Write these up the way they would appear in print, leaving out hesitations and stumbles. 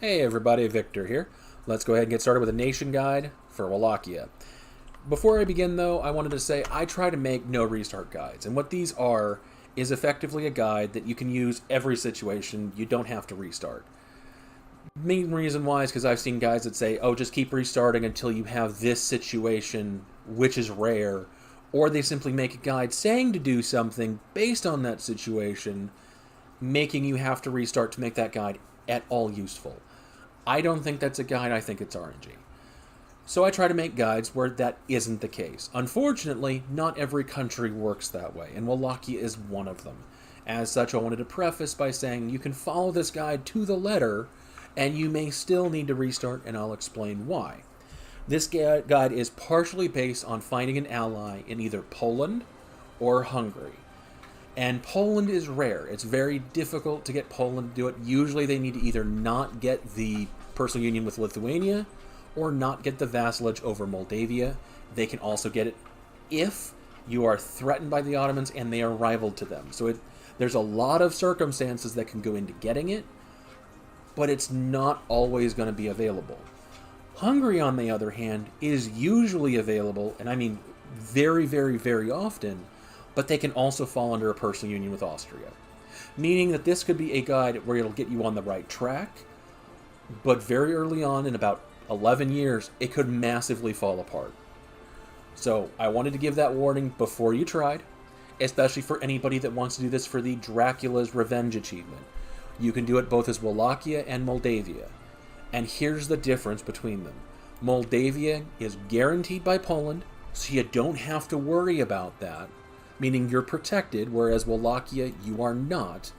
Hey everybody, Victor here. Let's go ahead and get started with a nation guide for Wallachia. Before I begin though, I wanted to say I try to make no restart guides, and what these are is effectively a guide that you can use every situation. You don't have to restart. Main reason why is because I've seen guides that say, oh, just keep restarting until you have this situation, which is rare, or they simply make a guide saying to do something based on that situation, making you have to restart to make that guide at all useful. I don't think that's a guide, I think it's RNG. So I try to make guides where that isn't the case. Unfortunately, not every country works that way, and Wallachia is one of them. As such, I wanted to preface by saying you can follow this guide to the letter, and you may still need to restart, and I'll explain why. This guide is partially based on finding an ally in either Poland or Hungary. And Poland is rare. It's very difficult to get Poland to do it. Usually they need to either not get the personal union with Lithuania or not get the vassalage over Moldavia. They can also get it if you are threatened by the Ottomans and they are rival to them. So there's a lot of circumstances that can go into getting it, but it's not always going to be available. Hungary, on the other hand, is usually available, and I mean very, very, very often, but they can also fall under a personal union with Austria. Meaning that this could be a guide where it'll get you on the right track, but very early on, in about 11 years, it could massively fall apart. So I wanted to give that warning before you tried, especially for anybody that wants to do this for the Dracula's Revenge achievement. You can do it both as Wallachia and Moldavia. And here's the difference between them. Moldavia is guaranteed by Poland, so you don't have to worry about that, meaning you're protected, whereas Wallachia, you are not.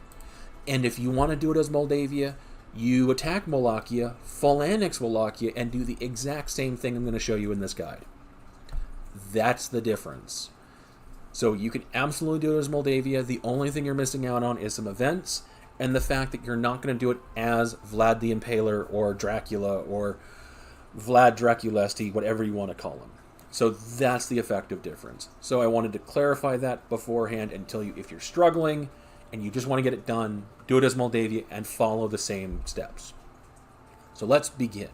And if you want to do it as Moldavia, you attack Wallachia, full annex Wallachia, and do the exact same thing I'm going to show you in this guide. That's the difference. So you can absolutely do it as Moldavia. The only thing you're missing out on is some events, and the fact that you're not going to do it as Vlad the Impaler, or Dracula, or Vlad Draculesti, whatever you want to call him. So that's the effective difference. So I wanted to clarify that beforehand and tell you if you're struggling and you just want to get it done, do it as Moldavia and follow the same steps. So let's begin.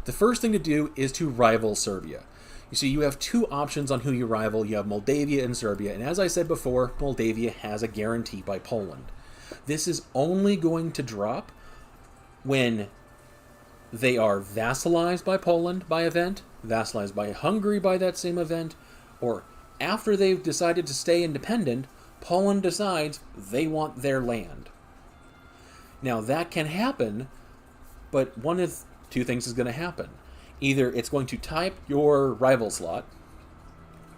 The first thing to do is to rival Serbia. You see, you have two options on who you rival. You have Moldavia and Serbia. And as I said before, Moldavia has a guarantee by Poland. This is only going to drop when they are vassalized by Poland by event, vassalized by Hungary by that same event, or after they've decided to stay independent, Poland decides they want their land. Now that can happen, but one of two things is going to happen. Either it's going to type your rival slot,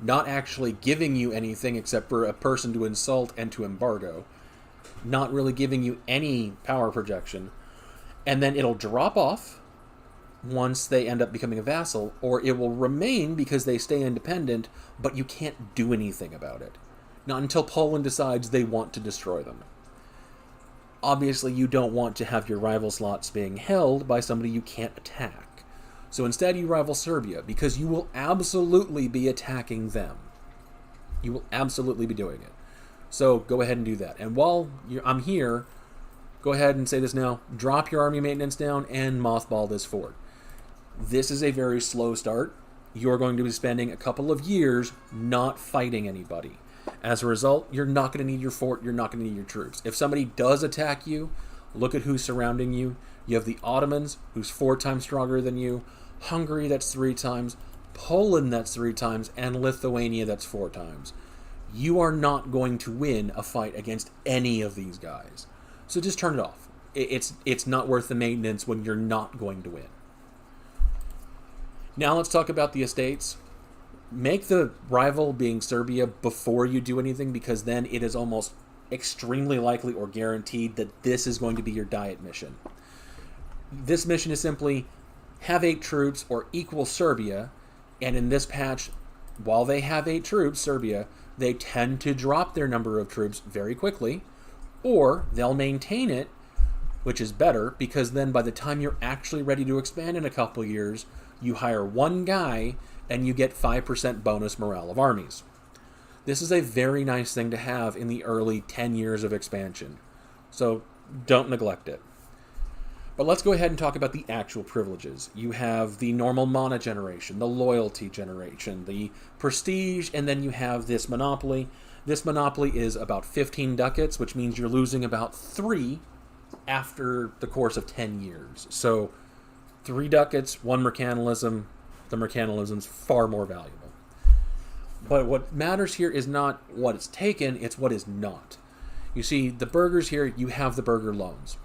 not actually giving you anything except for a person to insult and to embargo, not really giving you any power projection, and then it'll drop off once they end up becoming a vassal, or it will remain because they stay independent, but you can't do anything about it. Not until Poland decides they want to destroy them. Obviously, you don't want to have your rival slots being held by somebody you can't attack. So instead, you rival Serbia, because you will absolutely be attacking them. You will absolutely be doing it. So go ahead and do that. And while I'm here, go ahead and say this now, drop your army maintenance down and mothball this fort. This is a very slow start. You're going to be spending a couple of years not fighting anybody. As a result, you're not going to need your fort, you're not going to need your troops. If somebody does attack you, look at who's surrounding you. You have the Ottomans, who's 4 times stronger than you, Hungary, that's 3 times, Poland, that's 3 times, and Lithuania, that's 4 times. You are not going to win a fight against any of these guys. So just turn it off. It's not worth the maintenance when you're not going to win. Now let's talk about the estates. Make the rival being Serbia before you do anything, because then it is almost extremely likely or guaranteed that this is going to be your diet mission. This mission is simply have 8 troops or equal Serbia, and in this patch, while they have 8 troops, Serbia, they tend to drop their number of troops very quickly, or they'll maintain it, which is better, because then by the time you're actually ready to expand in a couple years, you hire one guy and you get 5% bonus morale of armies. This is a very nice thing to have in the early 10 years of expansion, so don't neglect it. But let's go ahead and talk about the actual privileges. You have the normal mana generation, the loyalty generation, the prestige, and then you have this monopoly. This monopoly is about 15 ducats, which means you're losing about 3 after the course of 10 years. So 3 ducats, 1 mercantilism. The mercantilism's far more valuable. But what matters here is not what is taken, it's what is not. You see, the burghers here, you have the burgher loans.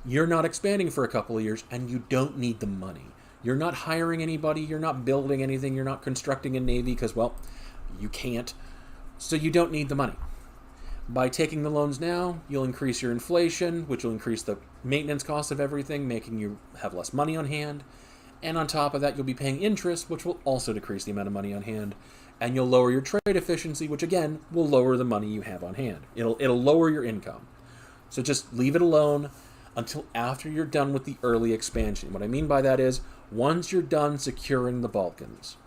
You're not expanding for a couple of years, and you don't need the money. You're not hiring anybody, you're not building anything, you're not constructing a navy, because, well, you can't. So you don't need the money. By taking the loans now, you'll increase your inflation, which will increase the maintenance cost of everything, making you have less money on hand. And on top of that, you'll be paying interest, which will also decrease the amount of money on hand. And you'll lower your trade efficiency, which again will lower the money you have on hand. It'll lower your income. So just leave it alone until after you're done with the early expansion. What I mean by that is, once you're done securing the Balkans,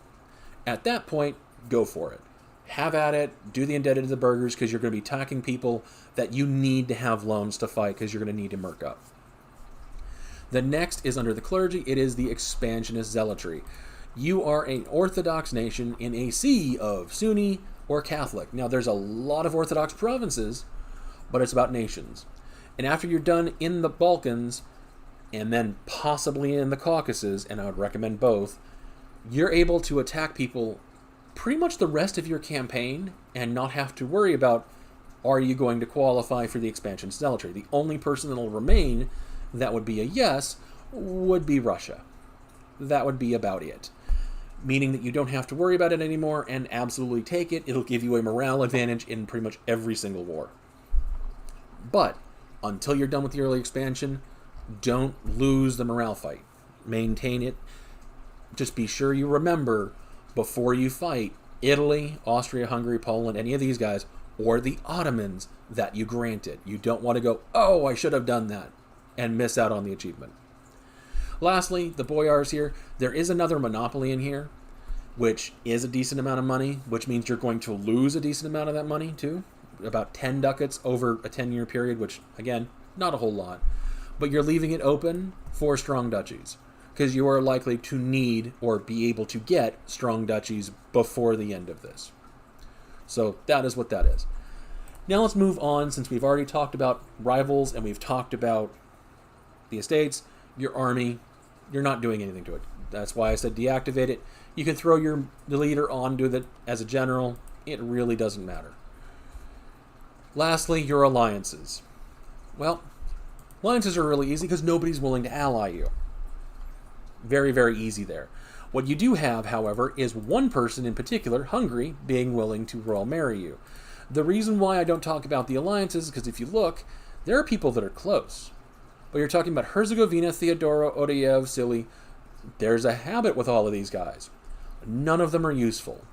at that point, go for it. Have at it, do the indebted to the burghers, because you're going to be attacking people that you need to have loans to fight, because you're going to need to merc up. The next is under the clergy. It is the Expansionist Zealotry. You are an Orthodox nation in a sea of Sunni or Catholic. Now, there's a lot of Orthodox provinces, but it's about nations. And after you're done in the Balkans, and then possibly in the Caucasus, and I would recommend both, you're able to attack people pretty much the rest of your campaign and not have to worry about, are you going to qualify for the Expansionist Zealotry? The only person that will remain that would be a yes would be Russia. That would be about it. Meaning that you don't have to worry about it anymore and absolutely take it. It'll give you a morale advantage in pretty much every single war. But until you're done with the early expansion, don't lose the morale fight. Maintain it. Just be sure you remember, before you fight Italy, Austria, Hungary, Poland, any of these guys, or the Ottomans that you granted. You don't want to go, oh, I should have done that, and miss out on the achievement. Lastly, the boyars here. There is another monopoly in here, which is a decent amount of money, which means you're going to lose a decent amount of that money too. About 10 ducats over a 10-year period, which, again, not a whole lot. But you're leaving it open for strong duchies, because you are likely to need or be able to get strong duchies before the end of this. So that is what that is. Now let's move on, since we've already talked about rivals and we've talked about the estates, your army. You're not doing anything to it. That's why I said deactivate it. You can throw the leader onto it as a general. It really doesn't matter. Lastly, your alliances. Well, alliances are really easy because nobody's willing to ally you. Very, very easy there. What you do have, however, is one person in particular, Hungary, being willing to royal marry you. The reason why I don't talk about the alliances is because if you look, there are people that are close. But you're talking about Herzegovina, Theodora, Odeyev, Sili. There's a habit with all of these guys. None of them are useful.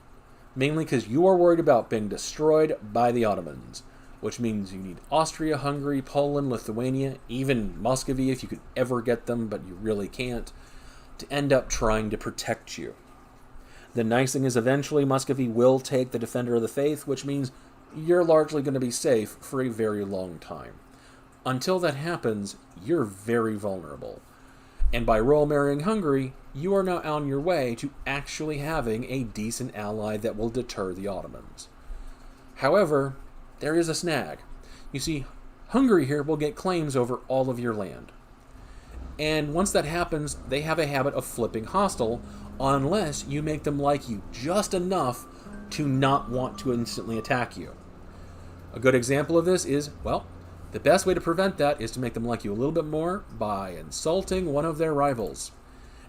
Mainly because you are worried about being destroyed by the Ottomans. Which means you need Austria, Hungary, Poland, Lithuania, even Muscovy if you could ever get them, but you really can't, to end up trying to protect you. The nice thing is eventually Muscovy will take the Defender of the Faith, which means you're largely going to be safe for a very long time. Until that happens, you're very vulnerable. And by royal marrying Hungary, you are now on your way to actually having a decent ally that will deter the Ottomans. However, there is a snag. You see, Hungary here will get claims over all of your land. And once that happens, they have a habit of flipping hostile unless you make them like you just enough to not want to instantly attack you. A good example of this is, well, the best way to prevent that is to make them like you a little bit more by insulting one of their rivals.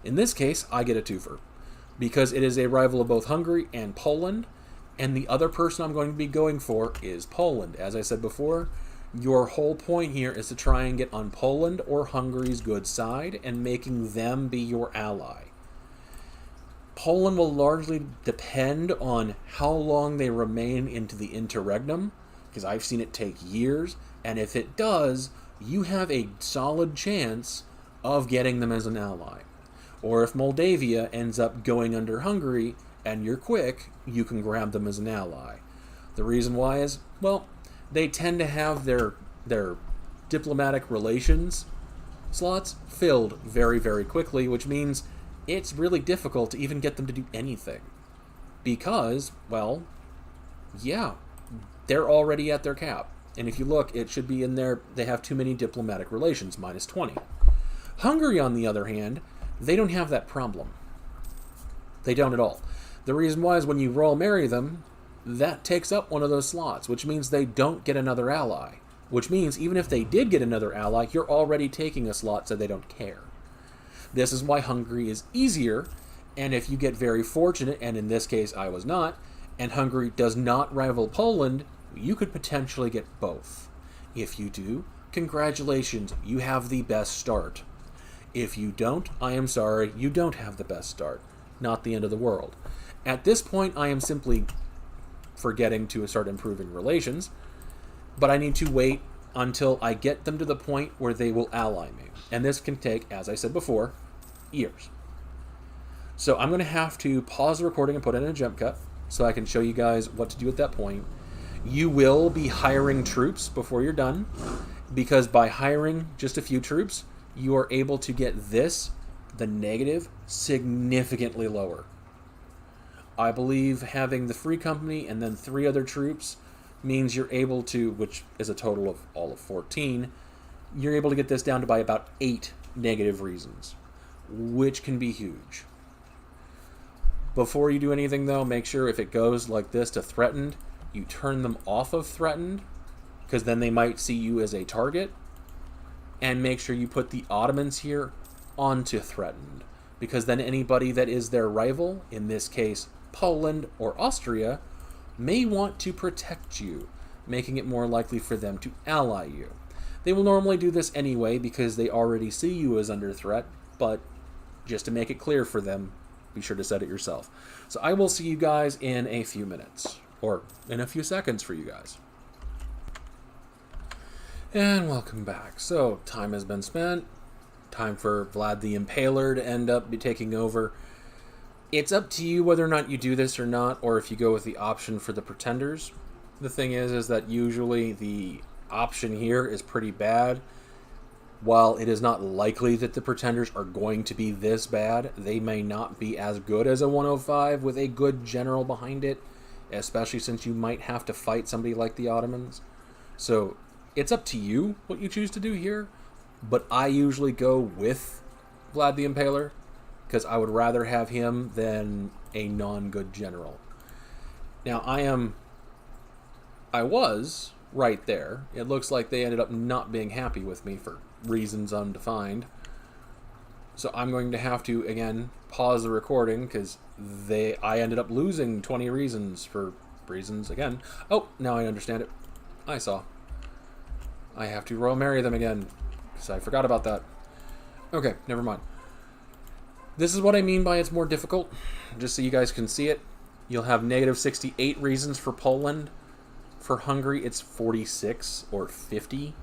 In this case, I get a twofer, because it is a rival of both Hungary and Poland, and the other person I'm going to be going for is Poland. As I said before, your whole point here is to try and get on Poland or Hungary's good side and making them be your ally. Poland will largely depend on how long they remain into the interregnum, because I've seen it take years, and if it does, you have a solid chance of getting them as an ally. Or if Moldavia ends up going under Hungary, and you're quick, you can grab them as an ally. The reason why is, well, they tend to have their diplomatic relations slots filled very, very quickly, which means it's really difficult to even get them to do anything. Because, well, yeah, they're already at their cap. And if you look, it should be in there, they have too many diplomatic relations, -20. Hungary, on the other hand, they don't have that problem. They don't at all. The reason why is when you royal marry them, that takes up one of those slots, which means they don't get another ally. Which means even if they did get another ally, you're already taking a slot, so they don't care. This is why Hungary is easier, and if you get very fortunate, and in this case I was not, and Hungary does not rival Poland, you could potentially get both. If you do, congratulations, you have the best start. If you don't, I am sorry, you don't have the best start. Not the end of the world. At this point, I am simply forgetting to start improving relations, but I need to wait until I get them to the point where they will ally me. And this can take, as I said before, years. So I'm going to have to pause the recording and put in a jump cut so I can show you guys what to do at that point. You will be hiring troops before you're done, because by hiring just a few troops, you are able to get this, the negative, significantly lower. I believe having the free company and then 3 other troops means you're able to, which is a total of all of 14, you're able to get this down to by about 8 negative reasons, which can be huge. Before you do anything, though, make sure if it goes like this to threatened, you turn them off of threatened, because then they might see you as a target, and make sure you put the Ottomans here onto threatened, because then anybody that is their rival, in this case Poland or Austria, may want to protect you, making it more likely for them to ally you. They will normally do this anyway because they already see you as under threat, but just to make it clear for them, be sure to set it yourself. So I will see you guys in a few minutes, or in a few seconds for you guys. And welcome back. So time has been spent. Time for Vlad the Impaler to end up taking over. It's up to you whether or not you do this or not, or if you go with the option for the Pretenders. The thing is that usually the option here is pretty bad. While it is not likely that the Pretenders are going to be this bad, they may not be as good as a 105 with a good general behind it, especially since you might have to fight somebody like the Ottomans. So it's up to you what you choose to do here, but I usually go with Vlad the Impaler, because I would rather have him than a non-good general. Now, I was right there. It looks like they ended up not being happy with me for reasons undefined. So I'm going to have to, again, pause the recording, because I ended up losing 20 reasons for reasons, again. Oh, now I understand it. I saw. I have to royal marry them again, because I forgot about that. Okay, never mind. This is what I mean by it's more difficult, just so you guys can see it. You'll have negative 68 reasons for Poland. For Hungary, it's 46 or 50.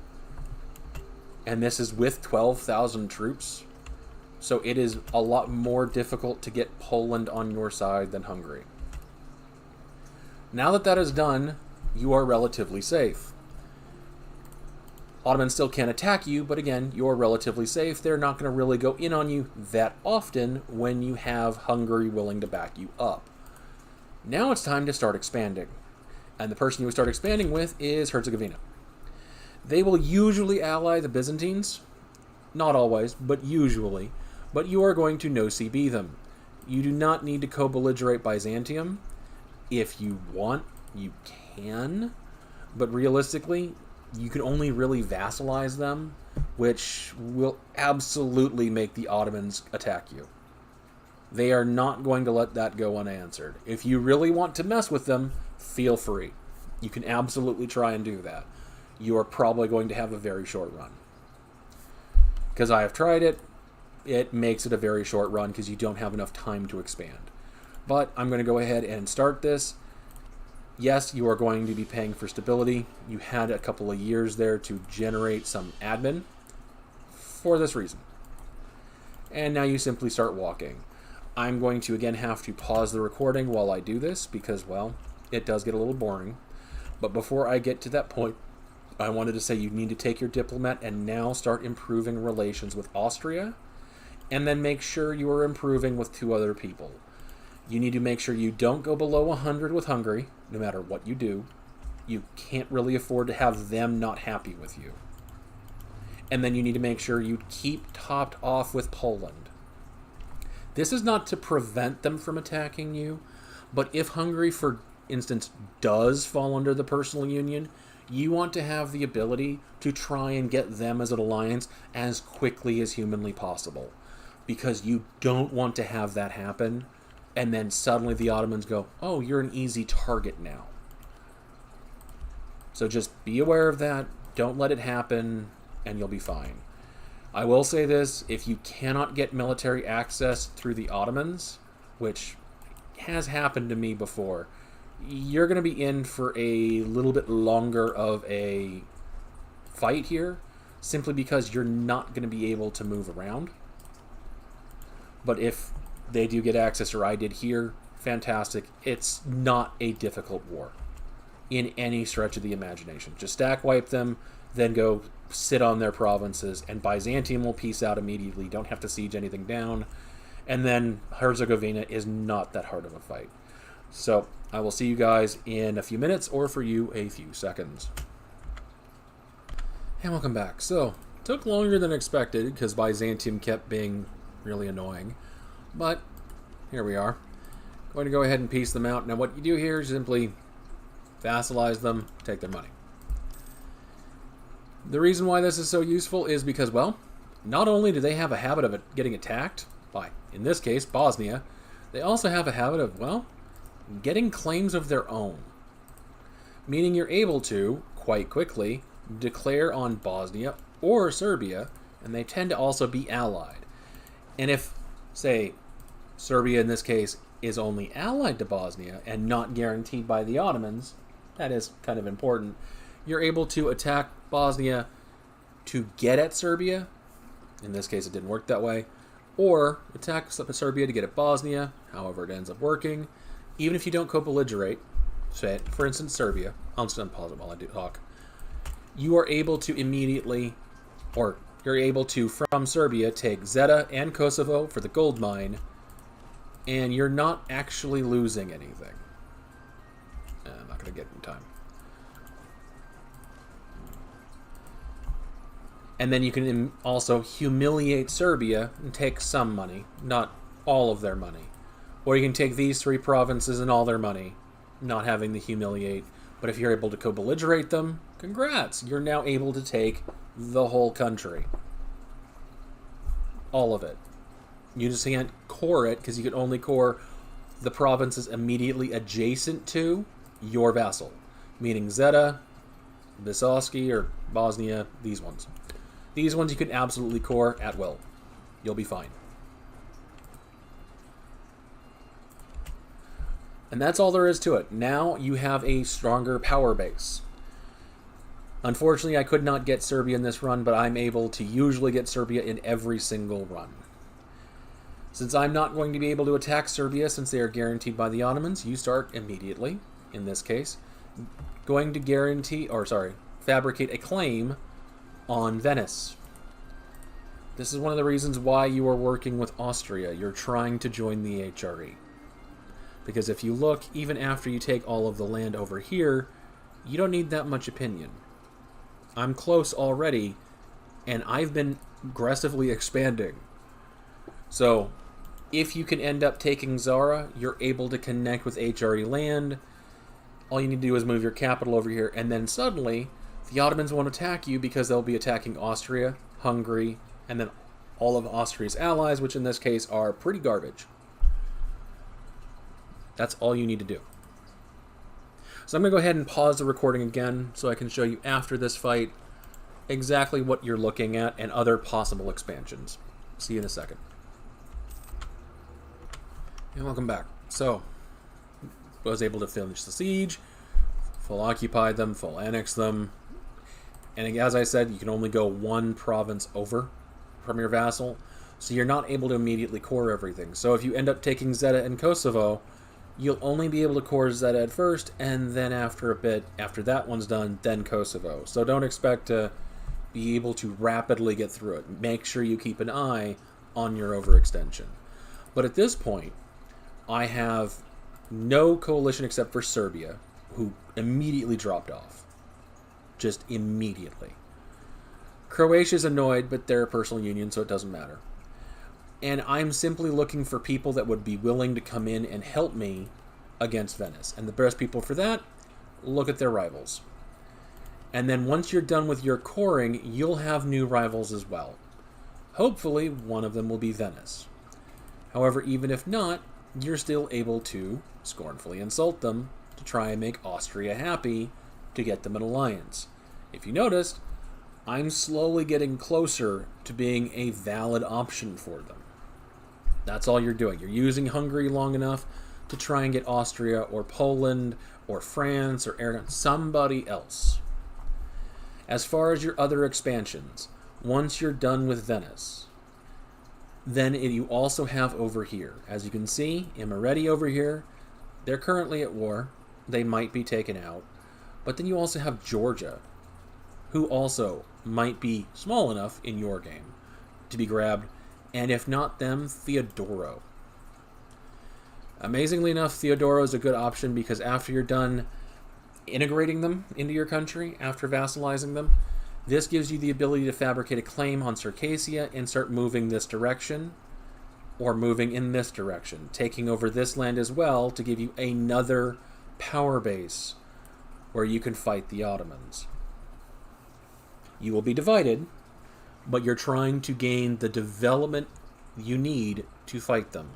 And this is with 12,000 troops. So it is a lot more difficult to get Poland on your side than Hungary. Now that that is done, you are relatively safe. Ottomans still can't attack you, but again, you're relatively safe. They're not going to really go in on you that often when you have Hungary willing to back you up. Now it's time to start expanding. And the person you would start expanding with is Herzegovina. They will usually ally the Byzantines. Not always, but usually. But you are going to no-CB them. You do not need to co-belligerate Byzantium. If you want, you can. But realistically, you can only really vassalize them, which will absolutely make the Ottomans attack you. They are not going to let that go unanswered. If you really want to mess with them, feel free. You can absolutely try and do that. You are probably going to have a very short run. Because I have tried it, it makes it a very short run because you don't have enough time to expand. But I'm going to go ahead and start this. Yes, you are going to be paying for stability. You had a couple of years there to generate some admin for this reason. And now you simply start walking. I'm going to again have to pause the recording while I do this because, well, it does get a little boring. But before I get to that point, I wanted to say you need to take your diplomat and now start improving relations with Austria, and then make sure you are improving with 2 other people. You need to make sure you don't go below 100 with Hungary, no matter what you do. You can't really afford to have them not happy with you. And then you need to make sure you keep topped off with Poland. This is not to prevent them from attacking you, but if Hungary, for instance, does fall under the personal union, you want to have the ability to try and get them as an alliance as quickly as humanly possible. Because you don't want to have that happen, and then suddenly the Ottomans go, oh, you're an easy target now. So just be aware of that, don't let it happen, and you'll be fine. I will say this, if you cannot get military access through the Ottomans, which has happened to me before, you're going to be in for a little bit longer of a fight here, simply because you're not going to be able to move around. But if they do get access, or I did here, fantastic. It's not a difficult war in any stretch of the imagination. Just stack wipe them, then go sit on their provinces, and Byzantium will peace out immediately. Don't have to siege anything down. And then Herzegovina is not that hard of a fight. So I will see you guys in a few minutes, or for you, a few seconds. And welcome back. So, took longer than expected, because Byzantium kept being really annoying. But, here we are. Going to go ahead and peace them out. Now what you do here is simply vassalize them, take their money. The reason why this is so useful is because, well, not only do they have a habit of getting attacked by, in this case, Bosnia, they also have a habit of, well, getting claims of their own. Meaning you're able to, quite quickly, declare on Bosnia or Serbia, and they tend to also be allied. And if, say, Serbia in this case is only allied to Bosnia and not guaranteed by the Ottomans, that is kind of important, you're able to attack Bosnia to get at Serbia. In this case, it didn't work that way. Or attack Serbia to get at Bosnia, however it ends up working. Even if you don't co-belligerate, say, for instance, Serbia, I'll just unpause it while I do talk, you are able to immediately, or you're able to, from Serbia, take Zeta and Kosovo for the gold mine, and you're not actually losing anything. I'm not going to get it in time. And then you can also humiliate Serbia and take some money, not all of their money. Or you can take these 3 provinces and all their money, not having to humiliate. But if you're able to co-belligerate them, congrats! You're now able to take the whole country. All of it. You just can't core it, because you can only core the provinces immediately adjacent to your vassal. Meaning Zeta, Visovski, or Bosnia, these ones. These ones you can absolutely core at will. You'll be fine. And that's all there is to it. Now you have a stronger power base. Unfortunately, I could not get Serbia in this run, but I'm able to usually get Serbia in every single run. Since I'm not going to be able to attack Serbia since they are guaranteed by the Ottomans, you start immediately, in this case, going to fabricate a claim on Venice. This is one of the reasons why you are working with Austria. You're trying to join the HRE. Because if you look, even after you take all of the land over here, you don't need that much opinion. I'm close already, and I've been aggressively expanding. So, if you can end up taking Zara, you're able to connect with HRE land. All you need to do is move your capital over here, and then suddenly, the Ottomans won't attack you because they'll be attacking Austria, Hungary, and then all of Austria's allies, which in this case are pretty garbage. That's all you need to do. So I'm going to go ahead and pause the recording again so I can show you after this fight exactly what you're looking at and other possible expansions. See you in a second. And welcome back. So, I was able to finish the siege, full occupy them, full annex them, and as I said, you can only go 1 province over from your vassal, so you're not able to immediately core everything. So if you end up taking Zeta and Kosovo, you'll only be able to Korzet at first, and then after a bit, after that one's done, then Kosovo. So don't expect to be able to rapidly get through it. Make sure you keep an eye on your overextension. But at this point, I have no coalition except for Serbia, who immediately dropped off. Just immediately. Croatia's annoyed, but they're a personal union, so it doesn't matter. And I'm simply looking for people that would be willing to come in and help me against Venice. And the best people for that, look at their rivals. And then once you're done with your coring, you'll have new rivals as well. Hopefully, one of them will be Venice. However, even if not, you're still able to scornfully insult them to try and make Austria happy to get them an alliance. If you noticed, I'm slowly getting closer to being a valid option for them. That's all you're doing. You're using Hungary long enough to try and get Austria or Poland or France or Aragon, somebody else. As far as your other expansions, once you're done with Venice, then you also have over here. As you can see, Imereti over here, they're currently at war. They might be taken out. But then you also have Georgia, who also might be small enough in your game to be grabbed. And if not them, Theodoro. Amazingly enough, Theodoro is a good option because after you're done integrating them into your country, after vassalizing them, this gives you the ability to fabricate a claim on Circassia and start moving this direction, or moving in this direction, taking over this land as well to give you another power base where you can fight the Ottomans. You will be divided, but you're trying to gain the development you need to fight them.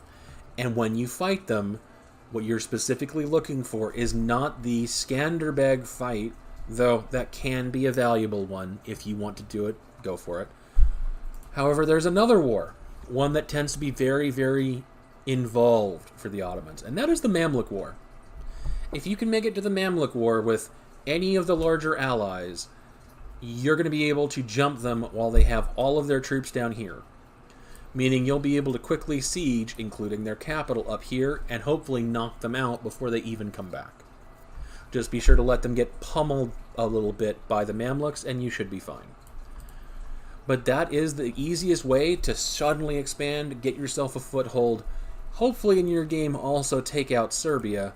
And when you fight them, what you're specifically looking for is not the Skanderbeg fight, though that can be a valuable one. If you want to do it, go for it. However, there's another war, one that tends to be very, very involved for the Ottomans, and that is the Mamluk War. If you can make it to the Mamluk War with any of the larger allies, you're going to be able to jump them while they have all of their troops down here. Meaning you'll be able to quickly siege, including their capital, up here, and hopefully knock them out before they even come back. Just be sure to let them get pummeled a little bit by the Mamluks, and you should be fine. But that is the easiest way to suddenly expand, get yourself a foothold, hopefully in your game also take out Serbia.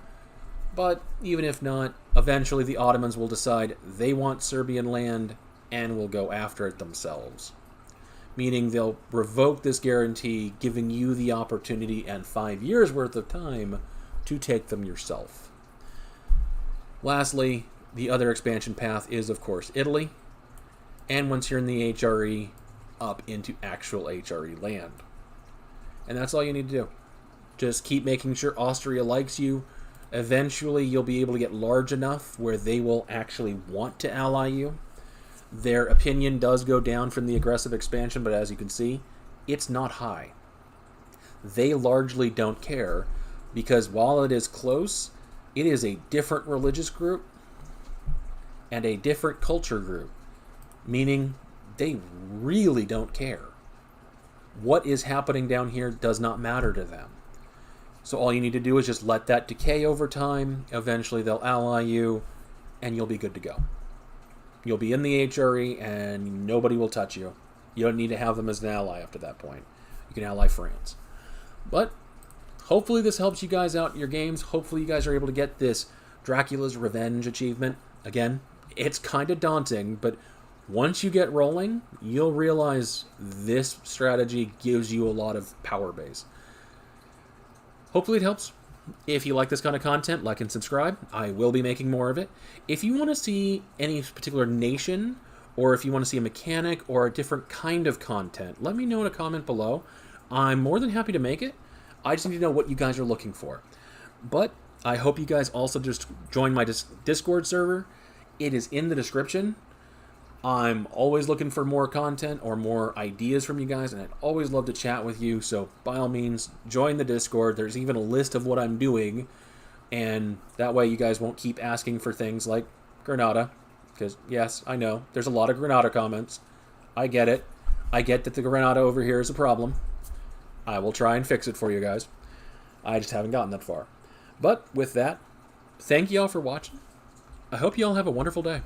But even if not, eventually the Ottomans will decide they want Serbian land and will go after it themselves. Meaning they'll revoke this guarantee, giving you the opportunity and 5 years worth of time to take them yourself. Lastly, the other expansion path is, of course, Italy. And once you're in the HRE, up into actual HRE land. And that's all you need to do. Just keep making sure Austria likes you. Eventually, you'll be able to get large enough where they will actually want to ally you. Their opinion does go down from the aggressive expansion, but as you can see, it's not high. They largely don't care, because while it is close, it is a different religious group and a different culture group, meaning they really don't care. What is happening down here does not matter to them. So all you need to do is just let that decay over time. Eventually they'll ally you, and you'll be good to go. You'll be in the HRE, and nobody will touch you. You don't need to have them as an ally after that point. You can ally France. But hopefully this helps you guys out in your games. Hopefully you guys are able to get this Dracula's Revenge achievement. Again, it's kind of daunting, but once you get rolling, you'll realize this strategy gives you a lot of power base. Hopefully it helps. If you like this kind of content, like and subscribe. I will be making more of it. If you want to see any particular nation, or if you want to see a mechanic or a different kind of content, let me know in a comment below. I'm more than happy to make it. I just need to know what you guys are looking for. But I hope you guys also just join my Discord server. It is in the description. I'm always looking for more content or more ideas from you guys, and I'd always love to chat with you, so by all means, join the Discord. There's even a list of what I'm doing, and that way you guys won't keep asking for things like Granada, because, yes, I know, there's a lot of Granada comments. I get it. I get that the Granada over here is a problem. I will try and fix it for you guys. I just haven't gotten that far. But with that, thank you all for watching. I hope you all have a wonderful day.